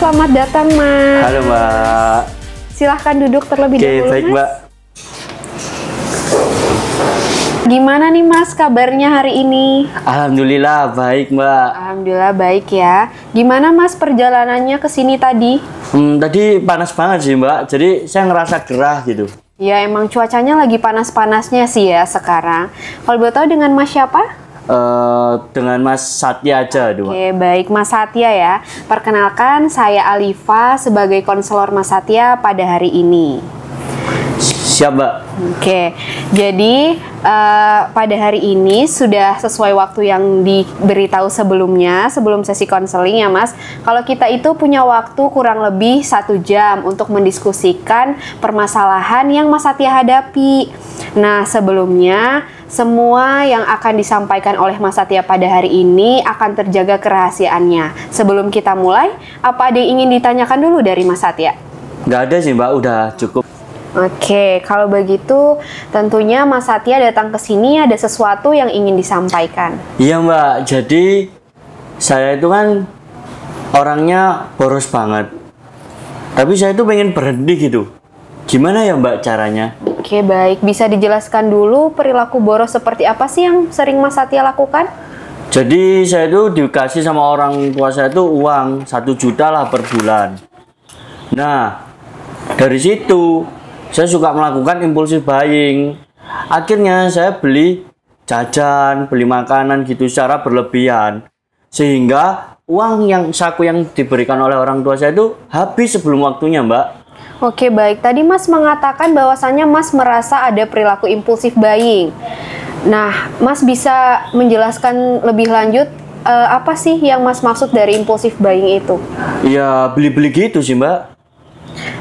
selamat datang Mas. Halo Mbak. Silahkan duduk terlebih dahulu Baik Mas. Mbak. Gimana nih Mas kabarnya hari ini? Alhamdulillah baik Mbak. Alhamdulillah baik ya. Gimana Mas perjalanannya ke sini tadi? Tadi panas banget sih Mbak, jadi saya ngerasa gerah gitu. Ya emang cuacanya lagi panas-panasnya sih ya sekarang. Kalau boleh tahu dengan Mas siapa? Dengan Mas Satya aja dua. Oke, baik Mas Satya ya. Perkenalkan saya Alifa sebagai konselor Mas Satya pada hari ini. Siap Mbak. Oke, jadi pada hari ini sudah sesuai waktu yang diberitahu sebelumnya, sebelum sesi konseling ya Mas. Kalau kita itu punya waktu kurang lebih 1 jam untuk mendiskusikan permasalahan yang Mas Satya hadapi. Nah, sebelumnya semua yang akan disampaikan oleh Mas Satya pada hari ini akan terjaga kerahasiaannya. Sebelum kita mulai, apa ada yang ingin ditanyakan dulu dari Mas Satya? Nggak ada sih Mbak, udah cukup. Oke, kalau begitu tentunya Mas Satya datang ke sini ada sesuatu yang ingin disampaikan. Iya Mbak, jadi saya itu kan orangnya boros banget. Tapi saya itu pengen berhenti gitu. Gimana ya Mbak caranya? Oke, baik. Bisa dijelaskan dulu perilaku boros seperti apa sih yang sering Mas Satya lakukan? Jadi saya itu dikasih sama orang tua saya itu uang 1 juta lah per bulan. Nah, dari situ saya suka melakukan impulsif buying. Akhirnya saya beli jajan, beli makanan gitu secara berlebihan. Sehingga uang yang saku yang diberikan oleh orang tua saya itu habis sebelum waktunya, Mbak. Oke, baik. Tadi Mas mengatakan bahwasannya Mas merasa ada perilaku impulsif buying. Nah, Mas bisa menjelaskan lebih lanjut apa sih yang Mas maksud dari impulsif buying itu? Ya, beli-beli gitu sih, Mbak.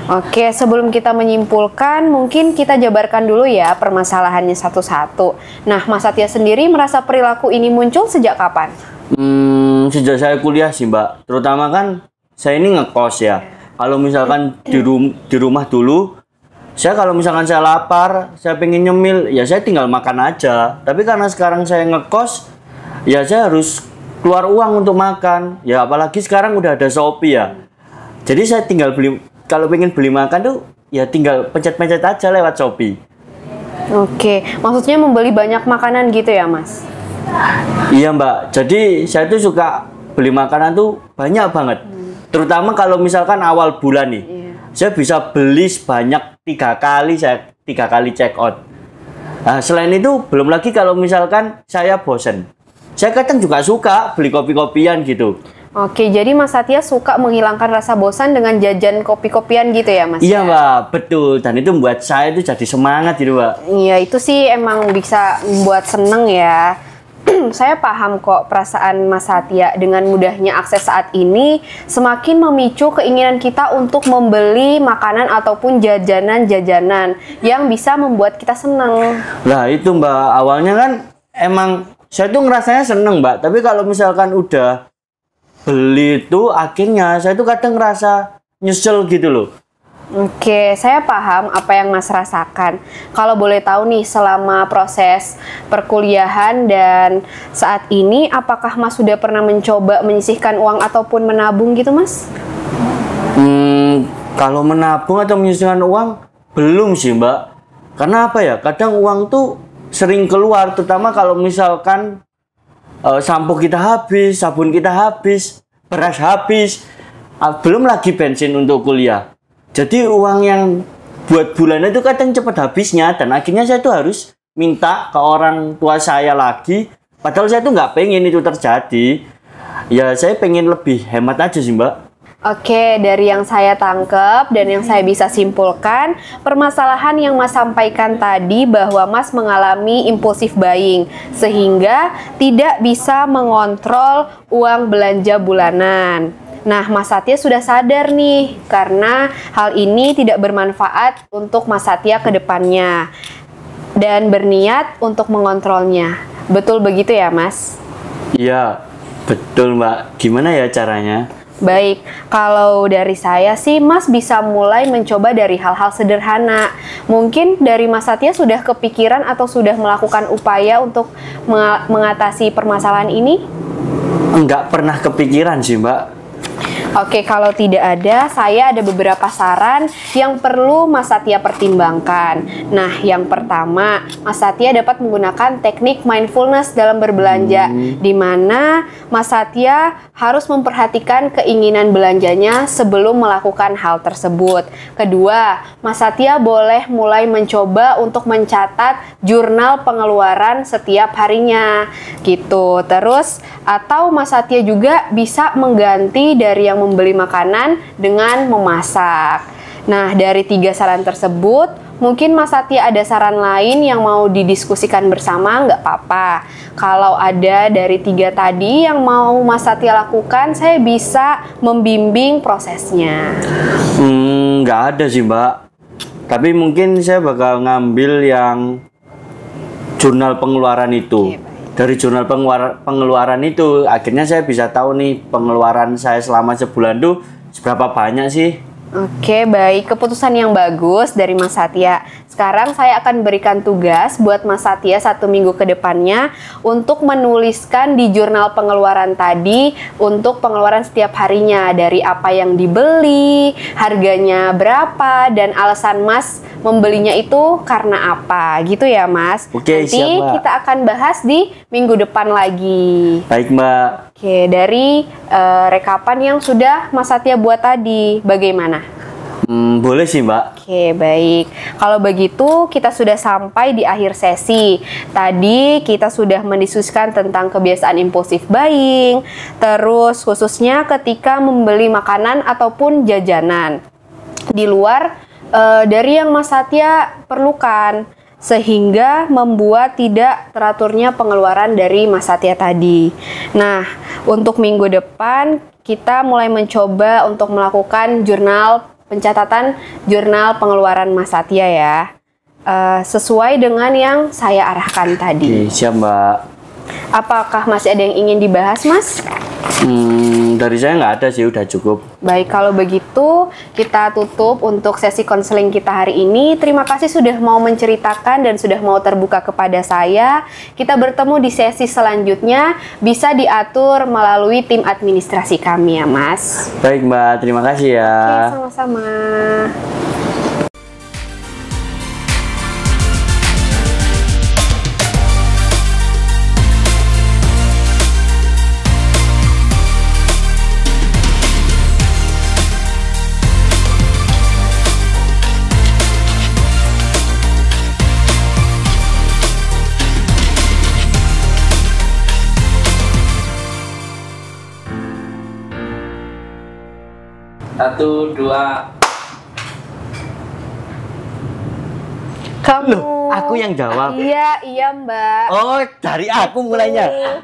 Oke, sebelum kita menyimpulkan, mungkin kita jabarkan dulu ya permasalahannya satu-satu. Nah, Mas Satya sendiri merasa perilaku ini muncul sejak kapan? Sejak saya kuliah sih, Mbak. Terutama kan saya ini ngekos ya. Kalau misalkan di rumah dulu, saya kalau misalkan saya lapar, saya pengen nyemil, ya saya tinggal makan aja. Tapi karena sekarang saya ngekos, ya saya harus keluar uang untuk makan. Ya apalagi sekarang udah ada Shopee ya. Jadi saya tinggal beli. Kalau pengen beli makan tuh, ya tinggal pencet-pencet aja lewat Shopee. Oke, maksudnya membeli banyak makanan gitu ya, Mas? Iya, Mbak. Jadi, saya tuh suka beli makanan tuh banyak banget. Terutama kalau misalkan awal bulan nih. Saya bisa beli sebanyak 3 kali, saya 3 kali check out. Nah, selain itu, belum lagi kalau misalkan saya bosen. Saya kadang juga suka beli kopi-kopian gitu. Oke, jadi Mas Satya suka menghilangkan rasa bosan dengan jajan kopi-kopian gitu ya, Mas? Iya, Mbak, betul. Dan itu membuat saya itu jadi semangat gitu, Mbak. Iya, itu sih emang bisa membuat seneng ya. Saya paham kok perasaan Mas Satya. Dengan mudahnya akses saat ini, semakin memicu keinginan kita untuk membeli makanan ataupun jajanan-jajanan yang bisa membuat kita seneng. Nah, itu, Mbak. Awalnya kan emang saya tuh ngerasanya seneng, Mbak. Tapi kalau misalkan udah beli itu akhirnya saya tuh kadang ngerasa nyesel gitu loh. Oke, saya paham apa yang Mas rasakan. Kalau boleh tahu nih, selama proses perkuliahan dan saat ini, apakah Mas sudah pernah mencoba menyisihkan uang ataupun menabung gitu, Mas? Kalau menabung atau menyisihkan uang, belum sih, Mbak. Karena apa ya, kadang uang tuh sering keluar, terutama kalau misalkan sampo kita habis, sabun kita habis, beras habis, belum lagi bensin untuk kuliah. Jadi uang yang buat bulanan itu kadang cepat habisnya, dan akhirnya saya tuh harus minta ke orang tua saya lagi. Padahal saya tuh nggak pengen itu terjadi. Ya saya pengen lebih hemat aja sih, Mbak. Oke, dari yang saya tangkap dan yang saya bisa simpulkan, permasalahan yang Mas sampaikan tadi bahwa Mas mengalami impulsif buying, sehingga tidak bisa mengontrol uang belanja bulanan. Nah, Mas Satya sudah sadar nih, karena hal ini tidak bermanfaat untuk Mas Satya ke depannya, dan berniat untuk mengontrolnya. Betul begitu ya, Mas? Iya, betul, Mbak. Gimana ya caranya? Baik, kalau dari saya sih Mas bisa mulai mencoba dari hal-hal sederhana. Mungkin dari Mas Satya sudah kepikiran atau sudah melakukan upaya untuk mengatasi permasalahan ini? Enggak pernah kepikiran sih, Mbak. Oke, kalau tidak ada, saya ada beberapa saran yang perlu Mas Satya pertimbangkan. Nah, yang pertama, Mas Satya dapat menggunakan teknik mindfulness dalam berbelanja, di mana Mas Satya harus memperhatikan keinginan belanjanya sebelum melakukan hal tersebut. Kedua, Mas Satya boleh mulai mencoba untuk mencatat jurnal pengeluaran setiap harinya, gitu. Terus, atau Mas Satya juga bisa mengganti dari yang membeli makanan dengan memasak. Nah, dari 3 saran tersebut, mungkin Mas Satya ada saran lain yang mau didiskusikan bersama, nggak apa-apa. Kalau ada dari 3 tadi yang mau Mas Satya lakukan, saya bisa membimbing prosesnya. Nggak ada sih, Mbak. Tapi mungkin saya bakal ngambil yang jurnal pengeluaran itu. Oke, baik. Dari jurnal pengeluaran itu, akhirnya saya bisa tahu nih pengeluaran saya selama sebulan tuh seberapa banyak sih. Oke, baik. Keputusan yang bagus dari Mas Satya. Sekarang saya akan berikan tugas buat Mas Satya 1 minggu ke depannya untuk menuliskan di jurnal pengeluaran tadi untuk pengeluaran setiap harinya, dari apa yang dibeli, harganya berapa, dan alasan Mas membelinya itu karena apa, gitu ya Mas. Oke, Nanti siap, Mbak. kita akan bahas di minggu depan lagi. Baik, Mbak. Oke, dari rekapan yang sudah Mas Satya buat tadi, bagaimana? Boleh sih, Mbak. Oke, baik. Kalau begitu, kita sudah sampai di akhir sesi. Tadi kita sudah mendiskusikan tentang kebiasaan impulsif buying, terus khususnya ketika membeli makanan ataupun jajanan di luar dari yang Mas Satya perlukan, sehingga membuat tidak teraturnya pengeluaran dari Mas Satya tadi. Nah, untuk minggu depan kita mulai mencoba untuk melakukan pencatatan jurnal pengeluaran Mas Satya ya, sesuai dengan yang saya arahkan tadi. Oke, siap, Mbak. Apakah masih ada yang ingin dibahas, Mas? Dari saya nggak ada sih, udah cukup. Baik, kalau begitu kita tutup untuk sesi konseling kita hari ini. Terima kasih sudah mau menceritakan dan sudah mau terbuka kepada saya. Kita bertemu di sesi selanjutnya, bisa diatur melalui tim administrasi kami ya, Mas. Baik, Mbak. Terima kasih ya. Oke, sama-sama. Satu, dua. Kamu. Loh, aku yang jawab. Iya, Mbak. Oh, dari aku mulainya.